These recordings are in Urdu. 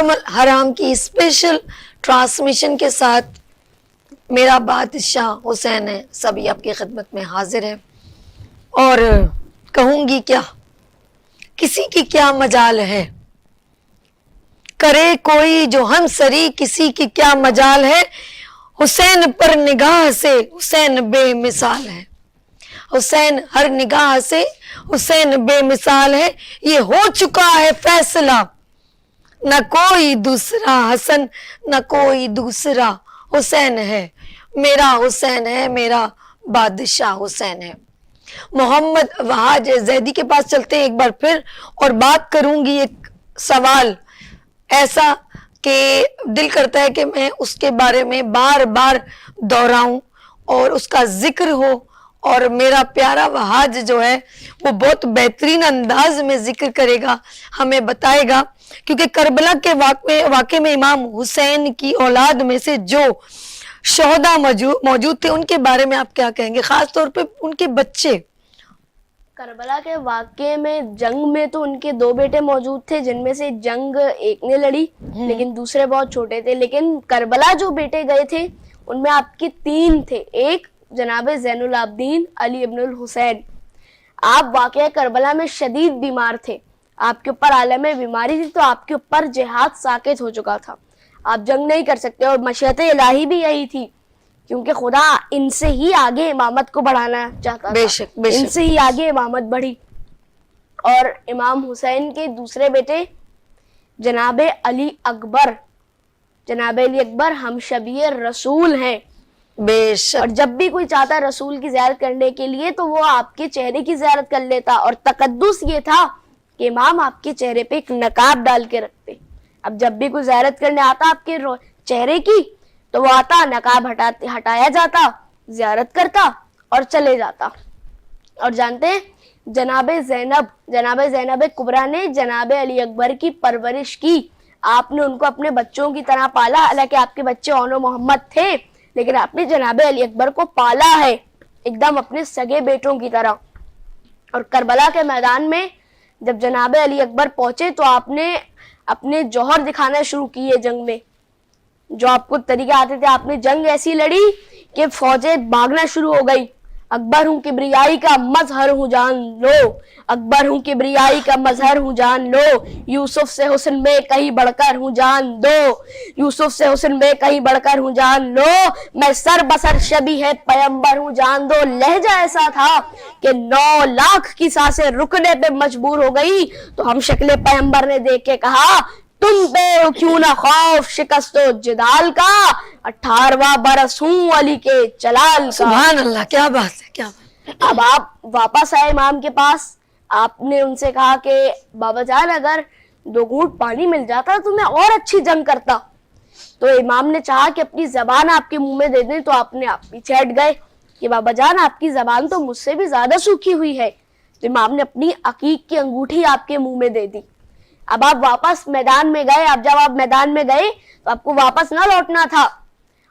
حرام حرام کی اسپیشل ٹرانسمیشن کے ساتھ میرا بادشاہ حسین ہے سبھی آپ کی خدمت میں حاضر ہے، اور کہوں گی کیا، کسی کی کیا مجال ہے، کرے کوئی جو ہم سری، کسی کی کیا مجال ہے، حسین پر نگاہ سے حسین بے مثال ہے، حسین ہر نگاہ سے حسین بے مثال ہے، یہ ہو چکا ہے فیصلہ، نہ کوئی دوسرا حسن نہ کوئی دوسرا حسین ہے، میرا حسین ہے، میرا بادشاہ حسین ہے۔ محمد وہاج زیدی کے پاس چلتے ہیں ایک بار پھر، اور بات کروں گی ایک سوال ایسا کہ دل کرتا ہے کہ میں اس کے بارے میں بار بار دہراؤں اور اس کا ذکر ہو، اور میرا پیارا وہاج جو ہے وہ بہت بہترین انداز میں ذکر کرے گا، ہمیں بتائے گا، کیونکہ کربلا کے واقعے میں امام حسین کی اولاد میں سے جو شہداء موجود تھے ان کے بارے میں آپ کیا کہیں گے، خاص طور پہ ان کے بچے؟ کربلا کے واقعے میں جنگ میں تو ان کے 2 بیٹے موجود تھے، جن میں سے جنگ ایک نے لڑی لیکن دوسرے بہت چھوٹے تھے، لیکن کربلا جو بیٹے گئے تھے ان میں آپ کے 3 تھے۔ ایک جناب زین العابدین علی ابن الحسین، آپ واقعہ کربلا میں شدید بیمار تھے، آپ کے اوپر عالم بیماری تھی، تو آپ کے اوپر جہاد ساقط ہو چکا تھا، آپ جنگ نہیں کر سکتے، اور مشیت الہی بھی یہی تھی کیونکہ خدا ان سے ہی آگے امامت کو بڑھانا چاہتا تھا، ان سے ہی آگے امامت بڑھی۔ اور امام حسین کے دوسرے بیٹے جناب علی اکبر، جناب علی اکبر ہم شبیہ رسول ہیں، بے شک، اور جب بھی کوئی چاہتا رسول کی زیارت کرنے کے لیے تو وہ آپ کے چہرے کی زیارت کر لیتا، اور تقدس یہ تھا کہ امام آپ کے چہرے پہ ایک نقاب ڈال کے رکھتے، اب جب بھی کوئی زیارت کرنے آتا آپ کے چہرے کی تو وہ آتا، نقاب ہٹایا جاتا، زیارت کرتا اور چلے جاتا۔ اور جانتے ہیں جناب زینب کبریٰ نے جناب علی اکبر کی پرورش کی، آپ نے ان کو اپنے بچوں کی طرح پالا، حالانکہ آپ کے بچے اون و محمد تھے لیکن آپ نے جناب علی اکبر کو پالا ہے ایک دم اپنے سگے بیٹوں کی طرح۔ اور کربلا کے میدان میں جب جناب علی اکبر پہنچے تو آپ نے اپنے جوہر دکھانا شروع کیے جنگ میں، جو آپ کو طریقے آتے تھے، آپ نے جنگ ایسی لڑی کہ فوجیں بھاگنا شروع ہو گئی۔ اکبر ہوں کبریائی کا مظہر ہوں جان لو، اکبر ہوں کبریائی کا مظہر ہوں جان لو، یوسف سے حسن میں کہیں بڑھ کر ہوں جان دو، یوسف سے حسن میں کہیں بڑھ کر ہوں جان لو، میں سر بسر شبیہ ہے پیمبر ہوں جان دو۔ لہجہ ایسا تھا کہ 9 لاکھ کی سانسیں رکنے پہ مجبور ہو گئی، تو ہم شکل پیمبر نے دیکھ کے کہا تم پہ کیوں نہ خوف شکست و جدال کا، 18واں برس ہوں علی کے جلال کا۔ سبحان اللہ، کیا بات ہے، کیا بات ہے۔ اب آپ واپس آئے امام کے پاس، آپ نے ان سے کہا کہ بابا جان اگر 2 گھونٹ پانی مل جاتا تو میں اور اچھی جنگ کرتا، تو امام نے چاہا کہ اپنی زبان آپ کے منہ میں دے دیں، تو آپ نے آپ پیچھے ہٹ گئے کہ بابا جان آپ کی زبان تو مجھ سے بھی زیادہ سوکھی ہوئی ہے، تو امام نے اپنی عقیق کی انگوٹھی آپ کے منہ میں دے دی۔ اب آپ واپس میدان میں گئے، اب جب آپ میدان میں گئے تو آپ کو واپس نہ لوٹنا تھا،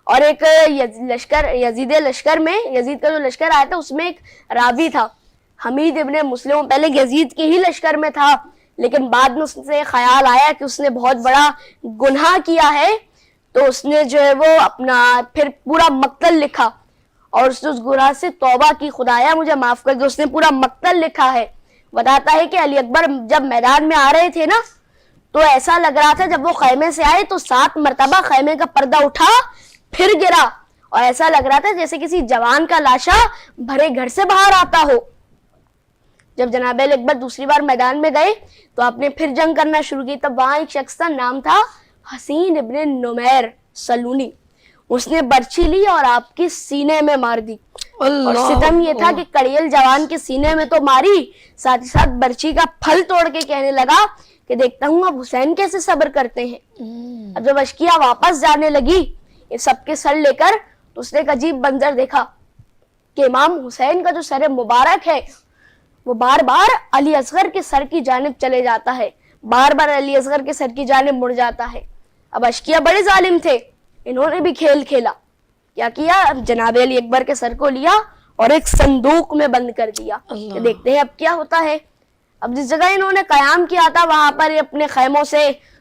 اور ایک یزید لشکر میں، یزید کا جو لشکر آیا تھا اس میں ایک راوی تھا حمید ابن مسلم، پہلے یزید کے ہی لشکر میں تھا لیکن بعد میں اس سے خیال آیا کہ اس نے بہت بڑا گناہ کیا ہے، تو اس نے جو ہے وہ اپنا پھر پورا مقتل لکھا، اور اس نے اس گناہ سے توبہ کی، خدایا مجھے معاف کر دے، اس نے پورا مقتل لکھا ہے۔ بتاتا ہے کہ علی اکبر جب میدان میں آ رہے تھے نا تو ایسا لگ رہا تھا جب وہ خیمے سے آئے تو 7 مرتبہ خیمے کا پردہ اٹھا پھر گرا، اور ایسا لگ رہا تھا جیسے کسی جوان کا لاشا بھرے گھر سے باہر آتا ہو۔ جب جناب علی اکبر دوسری بار میدان میں گئے تو آپ نے پھر جنگ کرنا شروع کی، تب وہاں ایک شخص کا نام تھا حسین ابن نمیر سلونی، اس نے برچھی لی اور آپ کے سینے میں مار دی، اور ستم یہ تھا کہ کڑیل جوان کے سینے میں تو ماری، ساتھ ہی ساتھ برچھی کا پھل توڑ کے کہنے لگا کہ دیکھتا ہوں اب حسین کیسے صبر کرتے ہیں۔ اب جب اشکیہ واپس جانے لگی یہ سب کے سر لے کر تو اس نے ایک عجیب منظر دیکھا کہ امام حسین کا جو سر مبارک ہے وہ بار بار علی اصغر کے سر کی جانب چلے جاتا ہے، بار بار علی اصغر کے سر کی جانب مڑ جاتا ہے۔ اب اشکیہ بڑے ظالم تھے، انہوں نے بھی کھیل کھیلا، کیا کیا، جناب علی اکبر کے سر کو لیا اور ایک صندوق میں بند کر دیا کہ دیکھتے ہیں اب کیا ہوتا ہے۔ اب جس جگہ انہوں نے قیام کیا تھا وہاں پر اپنے خیموں سے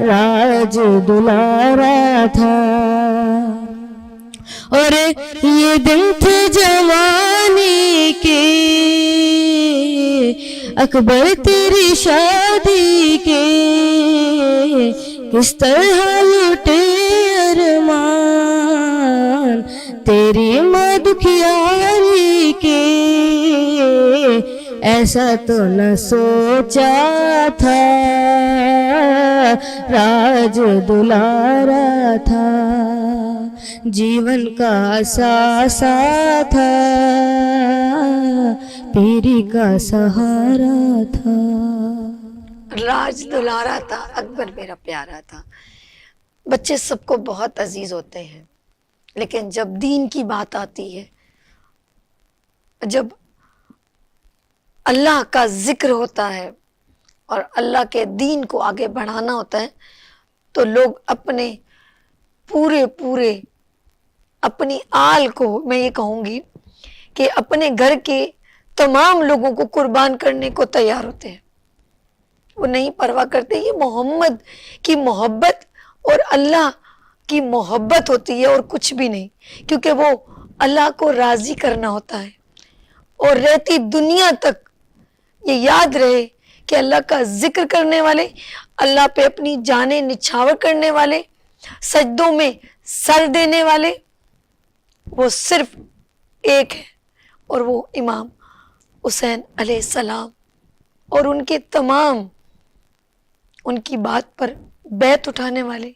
راج دلارا تھا. اور یہ دن تھے جوانی کے، اکبر تیری شادی کے، کس طرح لوٹے ارمان تیری ماں دکھیاری کے. ایسا تو نہ سوچا تھا، راج دلارا تھا، جیون کا اثاثہ تھا، پیری کا سہارا تھا. راج دلارا تھا، اکبر میرا پیارا تھا. بچے سب کو بہت عزیز ہوتے ہیں، لیکن جب دین کی بات آتی ہے، جب اللہ کا ذکر ہوتا ہے اور اللہ کے دین کو آگے بڑھانا ہوتا ہے، تو لوگ اپنے پورے اپنی آل کو، میں یہ کہوں گی کہ اپنے گھر کے تمام لوگوں کو قربان کرنے کو تیار ہوتے ہیں. وہ نہیں پرواہ کرتے. یہ محمد کی محبت اور اللہ کی محبت ہوتی ہے اور کچھ بھی نہیں، کیونکہ وہ اللہ کو راضی کرنا ہوتا ہے. اور رہتی دنیا تک یہ یاد رہے کہ اللہ کا ذکر کرنے والے، اللہ پہ اپنی جانیں نچھاور کرنے والے، سجدوں میں سر دینے والے، وہ صرف ایک ہے، اور وہ امام حسین علیہ السلام، اور ان کے تمام ان کی بات پر بیعت اٹھانے والے،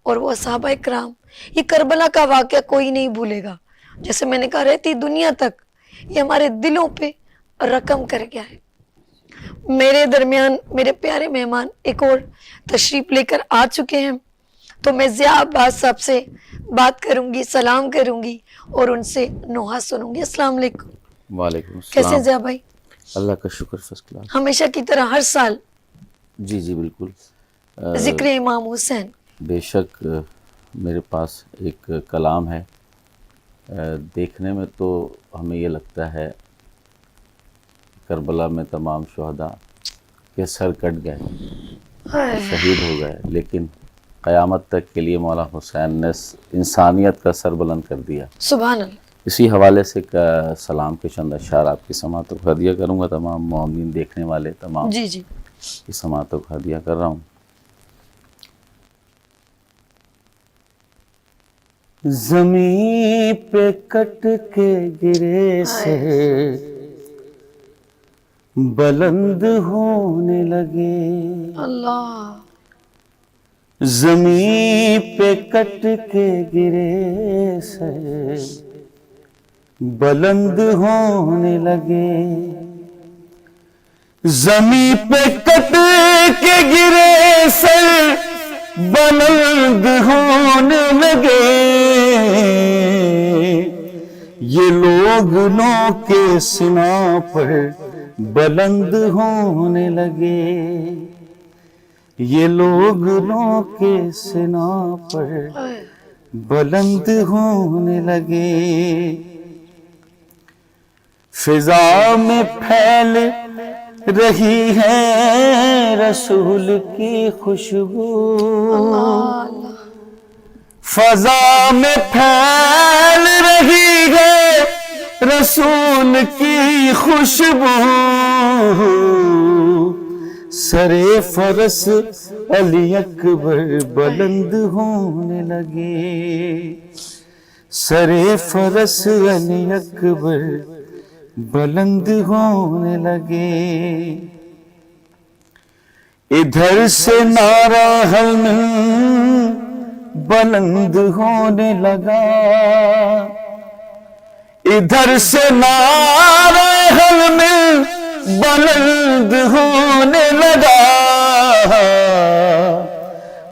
اور وہ صحابہ کرام. یہ کربلا کا واقعہ کوئی نہیں بھولے گا. جیسے میں نے کہا، رہتی دنیا تک یہ ہمارے دلوں پہ رقم کر گیا ہے. میرے درمیان میرے پیارے مہمان ایک اور تشریف لے کر آ چکے ہیں، تو میں ضیاء عباس صاحب سے بات کروں گی، سلام کروں گی اور ان سے نوحہ سنوں گی. السلام علیکم. وعلیکم السلام. کیسے ضیاء بھائی؟ اللہ کا شکر، فرسٹ کلاس. ہمیشہ کی طرح ہر سال جی جی بالکل. ذکر امام حسین. بے شک میرے پاس ایک کلام ہے. دیکھنے میں تو ہمیں یہ لگتا ہے کربلا میں تمام شہداء کے سر کٹ گئے، شہید ہو گئے، لیکن قیامت تک کے لیے مولا حسین نے انسانیت کا سر بلند کر دیا. سبحان اللہ. اسی حوالے سے سلام کے چند اشعار آپ کی سماعت کو ہدیہ کروں گا. تمام مومنین دیکھنے والے تمام جی جی کی سماعت کو ہدیہ کر رہا ہوں. زمین پہ کٹ کے گرے سے بلند ہونے لگے، اللہ. زمین پہ کٹ کے گرے سے بلند ہونے لگے، زمین پہ کٹ کے گرے سے بلند ہونے لگے. یہ لوگ نو کے سنا پر بلند ہونے لگے، یہ لوگ نو کے سنا پر بلند ہونے لگے. فضا میں پھیل رہی ہے رسول کی خوشبو، فضا میں پھیل رہی ہے رسول کی خوشبو. سرے فرس علی اکبر بلند ہونے لگے، سرے فرس علی اکبر بلند ہونے لگے. ادھر سے نعرہ حلم بلند ہونے لگا، ادھر سے نعرہ حلم بلند ہونے لگا،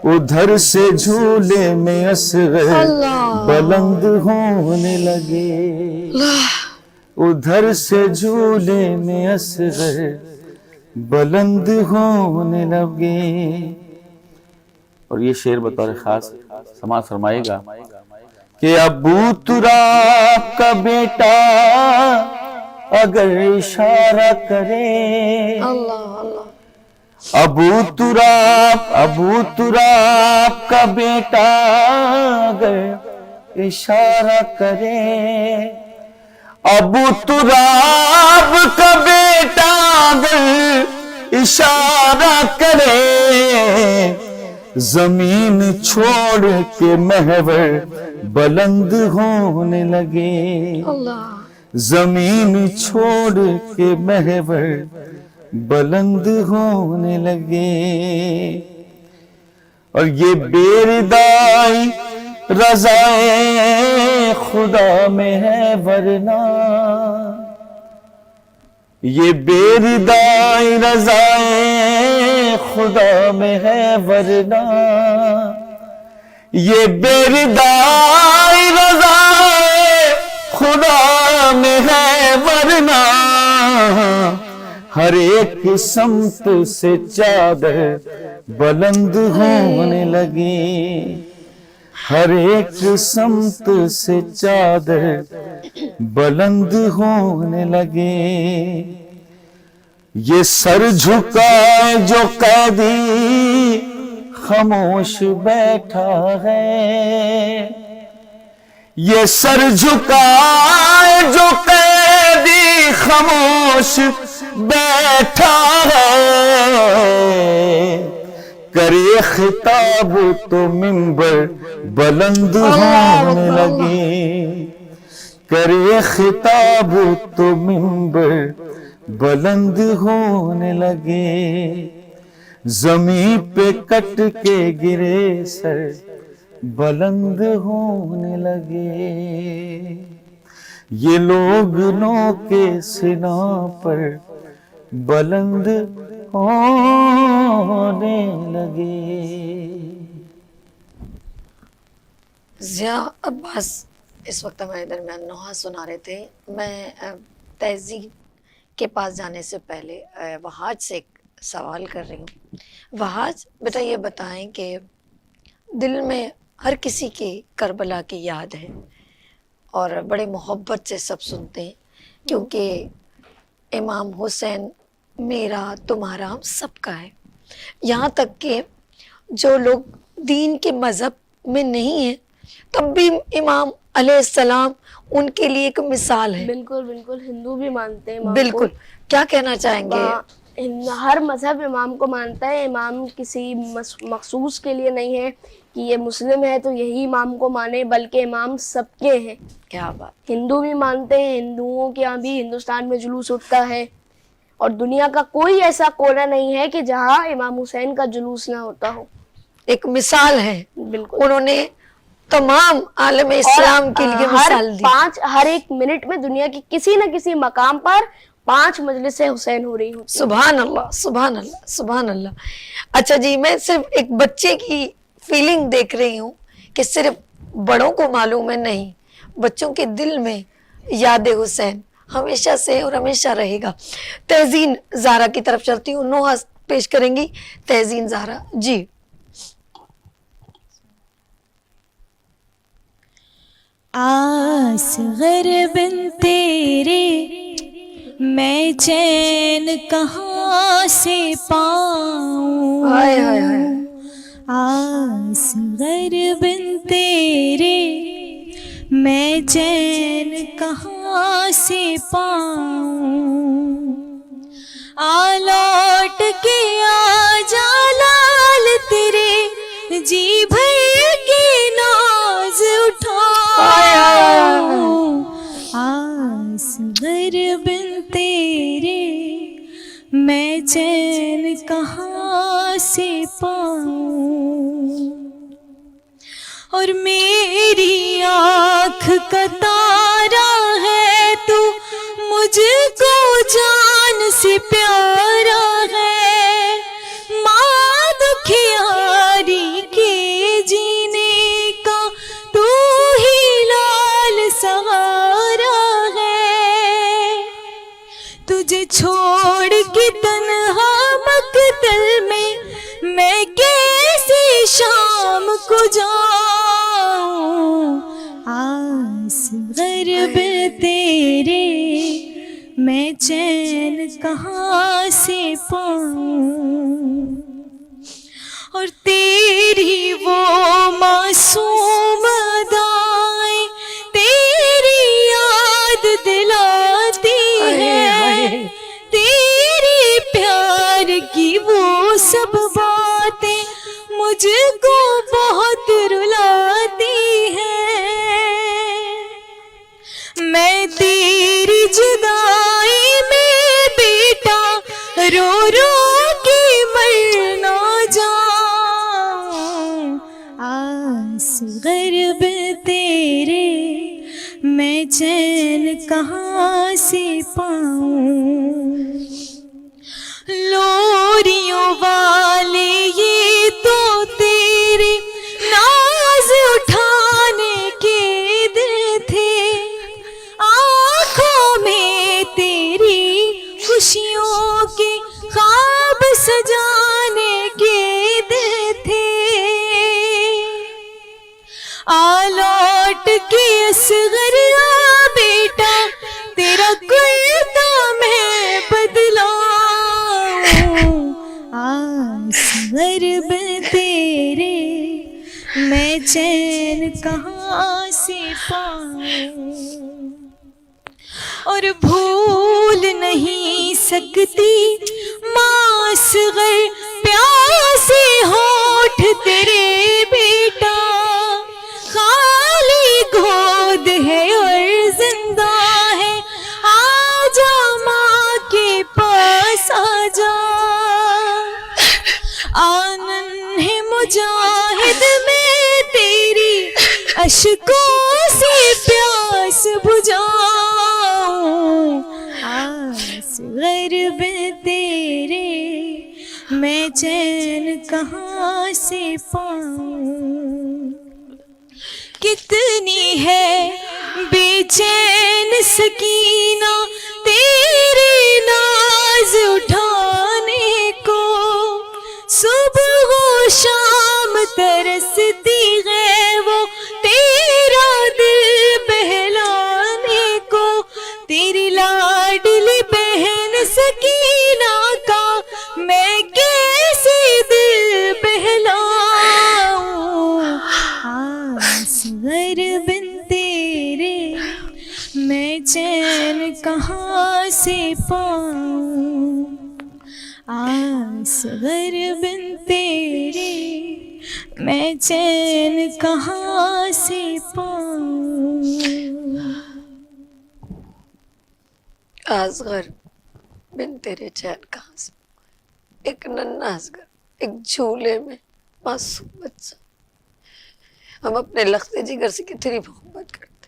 ادھر سے جھولے میں اصغر بلند ہونے لگے، ادھر سے جھولے میں اصغر بلند ہونے لگے. اور یہ شعر بطور خاص سماعت فرمائے گا کہ ابو تراب کا بیٹا اگر اشارہ کرے، ابو تراب کا بیٹا اگر اشارہ کرے، ابو تراب کا بیٹا اگر اشارہ کرے، زمین چھوڑ کے محور بلند ہونے لگے، اللہ زمین چھوڑ کے محور بلند ہونے لگے۔ اور یہ بے ردائی رضائے خدا میں ہے ورنہ، یہ بے ردائی رضائے خدا میں ہے ورنہ، یہ بے ردائی رضائے خدا میں ہے ورنہ، ہر ایک سمت سے چادر بلند ہونے لگی، ہر ایک سمت سے چادر بلند ہونے لگے۔ یہ سر جھکائے جو قیدی خاموش بیٹھا ہے، یہ سر جھکائے جو قیدی خاموش بیٹھا ہے، کرے خطاب تو منبر بلند ہونے لگے، کرے خطاب تو منبر بلند ہونے لگے، زمین پہ کٹ کے گرے سر بلند ہونے لگے، یہ لوگ نو کے سنا پر بلند ہونے لگے۔ ضیاء عباس اس وقت ہمارے درمیان نوحہ سنا رہے تھے۔ میں تہذیب کے پاس جانے سے پہلے وہاج سے ایک سوال کر رہی ہوں۔ وہاج بیٹا یہ بتائیں کہ دل میں ہر کسی کی کربلا کی یاد ہے اور بڑے محبت سے سب سنتے ہیں، کیونکہ امام حسین میرا تمہارا ہم سب کا ہے، یہاں تک کہ جو لوگ دین کے مذہب میں نہیں ہیں تب بھی امام علیہ السلام ان کے لیے ایک مثال ہے۔ بالکل بالکل، ہندو بھی مانتے ہیں امام کو۔ بالکل، کیا کہنا چاہیں گے؟ ہر مذہب امام کو مانتا ہے، امام کسی مخصوص کے لیے نہیں ہے کہ یہ مسلم ہے تو یہی امام کو مانے، بلکہ امام سب کے ہیں۔ کیا بات! ہندو بھی مانتے ہیں، ہندوؤں کے یہاں بھی ہندوستان میں جلوس اٹھتا ہے، اور دنیا کا کوئی ایسا کونا نہیں ہے کہ جہاں امام حسین کا جلوس نہ ہوتا ہو۔ ایک مثال ہے، بالکل، انہوں نے تمام عالم اسلام کے لیے مثال دی۔ ہر ایک منٹ میں دنیا کی کسی نہ کسی مقام پر 5 مجلس حسین ہو رہی ہوتی۔ سبحان اللہ، سبحان اللہ، سبحان اللہ۔ اچھا جی، میں صرف ایک بچے کی فیلنگ دیکھ رہی ہوں کہ صرف بڑوں کو معلوم ہے، نہیں، بچوں کے دل میں یاد حسین ہمیشہ سے اور ہمیشہ رہے گا۔ تہذین زہرا کی طرف چلتی ہوں، نوحہ پیش کریں گی تہذین زہرا جی۔ اصغر بن تیرے میں چین کہاں سے پاؤں، ہائے ہائے ہائے، اصغر بن تیرے میں چین کہاں سے پاؤں، آ لوٹ کے آ جا لال تیرے جی بھر کے ناز اٹھاؤں، اصغر بن تیرے میں چین کہاں سے پاؤں، اور میری آنکھ کا تارا ہے تو مجھ کو جان سے پیارا ہے، ماں دکھیاری کے جینے کا تو ہی لال سہارا ہے، تجھے چھوڑ کے تنہا مقتل میں کیسے شام کو جاؤں، اصغر بن تیرے میں چین کہاں سے پاؤں، اور تیری وہ معصوم ادائیں تیری یاد دلاتی ہے، تیری پیار کی وہ سب باتیں مجھ کو بہت رلاتی ہے۔ میں تیری جدائی میں بیٹا رو رو کے مر نہ جاؤں، اصغر بن تیرے میں چین کہاں سے پاؤں۔ لوریوں والے یہ تو تیرے ناز اٹھانے کے دن تھے، آنکھوں میں تیری خوشیوں کے خواب سجانے کے دن تھے، آ لوٹ کے اصغر آ بیٹا تیرا کرتا میں بدلاؤں، اصغر بن تیرے میں چین کہاں سے پاؤں، اور بھول نہیں سکتی ماں اصغر پیاسے ہونٹ تیرے بیٹا، خالی گود ہے اور زندہ ہے، آجا ماں کے پاس آجا، آنن ہے مجاہد میں تیری اشکوں سے پیاس بجھاؤں، اصغر بن تیرے میں چین کہاں سے پاؤں۔ کتنی ہے بے چین سکینہ تیرے ناز اٹھانے کو، صبح و شام ترستی ہے وہ تیرا دل بہلانے کو، تیری لاڈلی بہن سکینہ کا میں کیسے دل بہلاؤں، اصغر بن تیرے میں چین کہاں سے پاؤں، اصغر بن تیرے میں چین کہاں سے پاؤں۔ اصغر بن تیرے چین کہاں سے، ایک ننھا اصغر ایک جھولے میں معصوم بچہ۔ ہم اپنے لخت جگر سے کتنی محبت کرتے،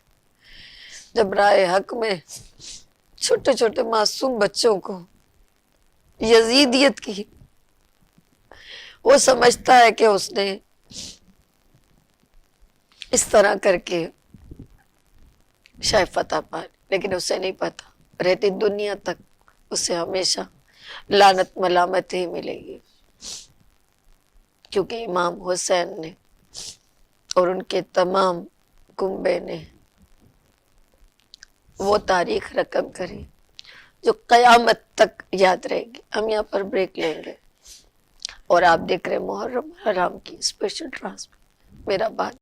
جب رائے حق میں چھوٹے چھوٹے معصوم بچوں کو یزیدیت کی، وہ سمجھتا ہے کہ اس نے اس طرح کر کے شاید فتح پا لی، لیکن اسے نہیں پتا رہتی دنیا تک اسے ہمیشہ لعنت ملامت ہی ملے گی، کیونکہ امام حسین نے اور ان کے تمام کنبے نے وہ تاریخ رقم کری جو قیامت تک یاد رہے گی۔ ہم یہاں پر بریک لیں گے اور آپ دیکھ رہے محرم حرام کی اسپیشل ٹرانسمیشن میرا بات